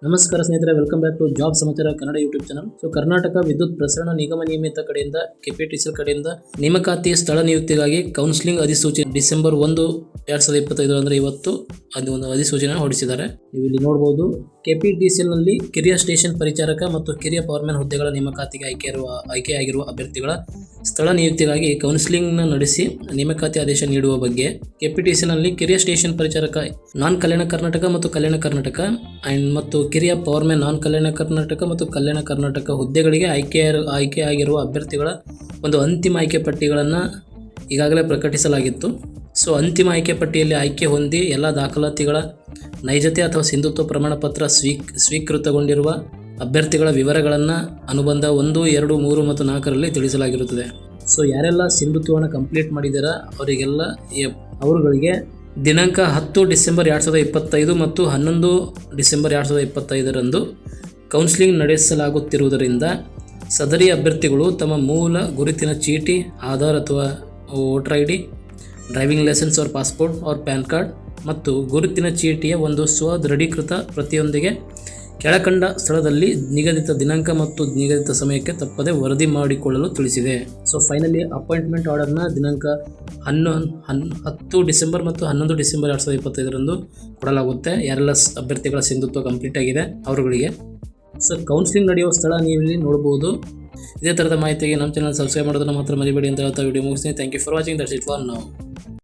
ನಮಸ್ಕಾರ ಸ್ನೇಹಿತರೆ, welcome back to job ಸಮಾಚಾರ ಕನ್ನಡ ಯೂಟ್ಯೂಬ್ ಚಾನಲ್. ಕರ್ನಾಟಕ ವಿದ್ಯುತ್ ಪ್ರಸರಣ ನಿಗಮ ನಿಯಮಿತ ಕಡೆಯಿಂದ ಕೆಪಿಟಿಸಿಎಲ್ ಕಡೆಯಿಂದ ನೇಮಕಾತಿ ಸ್ಥಳ ನಿಯುಕ್ತಿಗಾಗಿ ಕೌನ್ಸಿಲಿಂಗ್ ಅಧಿಸೂಚನೆ ಡಿಸೆಂಬರ್ 1, 2025 ಅಂದರೆ ಇವತ್ತು ಒಂದು ಅಧಿಸೂಚನೆ ಹೊರಡಿಸಿದ್ದಾರೆ. ನೀವು ಇಲ್ಲಿ ನೋಡಬಹುದು, ಕೆಪಿಟಿಸಿಎಲ್ ನಲ್ಲಿ ಕಿರಿಯ ಸ್ಟೇಷನ್ ಪರಿಚಾರಕ ಮತ್ತು ಕಿರಿಯ ಪವರ್ಮ್ಯಾನ್ ಹುದ್ದೆಗಳ ನೇಮಕಾತಿಗೆ ಆಯ್ಕೆಯಾಗಿರುವ ಅಭ್ಯರ್ಥಿಗಳ ಸ್ಥಳ ನಿಯುಕ್ತಿಗಾಗಿ ಕೌನ್ಸಿಲಿಂಗ್ ನಡೆಸಿ ನೇಮಕಾತಿ ಆದೇಶ ನೀಡುವ ಬಗ್ಗೆ ಕೆಪಿಟಿಸಿಎಲ್ ನಲ್ಲಿ ಕಿರಿಯ ಸ್ಟೇಷನ್ ಪರಿಚಾರಕ ನಾನ್ ಕಲ್ಯಾಣ ಕರ್ನಾಟಕ ಮತ್ತು ಕಲ್ಯಾಣ ಕರ್ನಾಟಕ ಮತ್ತು ಕಿರಿಯ ಪವರ್ಮ್ಯಾನ್ ನಾನ್ ಕಲ್ಯಾಣ ಕರ್ನಾಟಕ ಮತ್ತು ಕಲ್ಯಾಣ ಕರ್ನಾಟಕ ಹುದ್ದೆಗಳಿಗೆ ಆಯ್ಕೆಯಾಗಿರುವ ಅಭ್ಯರ್ಥಿಗಳ ಒಂದು ಅಂತಿಮ ಆಯ್ಕೆ ಪಟ್ಟಿಗಳನ್ನು ಈಗಾಗಲೇ ಪ್ರಕಟಿಸಲಾಗಿತ್ತು. ಅಂತಿಮ ಆಯ್ಕೆ ಪಟ್ಟಿಯಲ್ಲಿ ಆಯ್ಕೆ ಹೊಂದಿ ಎಲ್ಲ ದಾಖಲಾತಿಗಳ ನೈಜತೆ ಅಥವಾ ಸಿಂಧುತ್ವ ಪ್ರಮಾಣ ಪತ್ರ ಸ್ವೀಕೃತಗೊಂಡಿರುವ ಅಭ್ಯರ್ಥಿಗಳ ವಿವರಗಳನ್ನು ಅನುಬಂಧ 1, 2, 3 ಮತ್ತು 4ರಲ್ಲಿ ತಿಳಿಸಲಾಗಿರುತ್ತದೆ. ಯಾರೆಲ್ಲ ಸಿಂಧುತ್ವವನ್ನು ಕಂಪ್ಲೀಟ್ ಮಾಡಿದಾರ ಅವರುಗಳಿಗೆ ದಿನಾಂಕ 10 ಡಿಸೆಂಬರ್ 2025 ಮತ್ತು 11 ಡಿಸೆಂಬರ್ 2025ರಂದು ಕೌನ್ಸಿಲಿಂಗ್ ನಡೆಸಲಾಗುತ್ತಿರುವುದರಿಂದ ಸದರಿ ಅಭ್ಯರ್ಥಿಗಳು ತಮ್ಮ ಮೂಲ ಗುರುತಿನ ಚೀಟಿ, ಆಧಾರ್ ಅಥವಾ voter ID, driving licence or passport or PAN card ಮತ್ತು ಗುರುತಿನ ಚೀಟಿಯ ಒಂದು ಸ್ವದೃಢೀಕೃತ ಪ್ರತಿಯೊಂದಿಗೆ ಕೆಳಕಂಡ ಸ್ಥಳದಲ್ಲಿ ನಿಗದಿತ ದಿನಾಂಕ ಮತ್ತು ನಿಗದಿತ ಸಮಯಕ್ಕೆ ತಪ್ಪದೆ ವರದಿ ಮಾಡಿಕೊಳ್ಳಲು ತಿಳಿಸಿದೆ. ಫೈನಲಿ ಅಪಾಯಿಂಟ್ಮೆಂಟ್ ಆರ್ಡರ್ನ ದಿನಾಂಕ 10 ಡಿಸೆಂಬರ್ ಮತ್ತು 11 ಡಿಸೆಂಬರ್ 2025ರಂದು ಕೊಡಲಾಗುತ್ತೆ. ಯಾರೆಲ್ಲ ಅಭ್ಯರ್ಥಿಗಳ ಸಿಂಧುತ್ವ ಕಂಪ್ಲೀಟ್ ಆಗಿದೆ ಅವರುಗಳಿಗೆ. ಕೌನ್ಸಿಲಿಂಗ್ ನಡೆಯುವ ಸ್ಥಳ ನೀವು ಇಲ್ಲಿ ನೋಡಬಹುದು. ಇದೇ ಥರದ ಮಾಹಿತಿಗೆ ನಮ್ಮ ಚಾನಲ್ ಸಬ್ಸ್ಕ್ರೈಬ್ ಮಾಡೋದನ್ನು ಮಾತ್ರ ಮರಿಬೇಡಿ ಅಂತ ಹೇಳ್ತಾ ವಿಡಿಯೋ ಮುಗಿಸ್ತೀನಿ. Thank you for watching. That's it for now.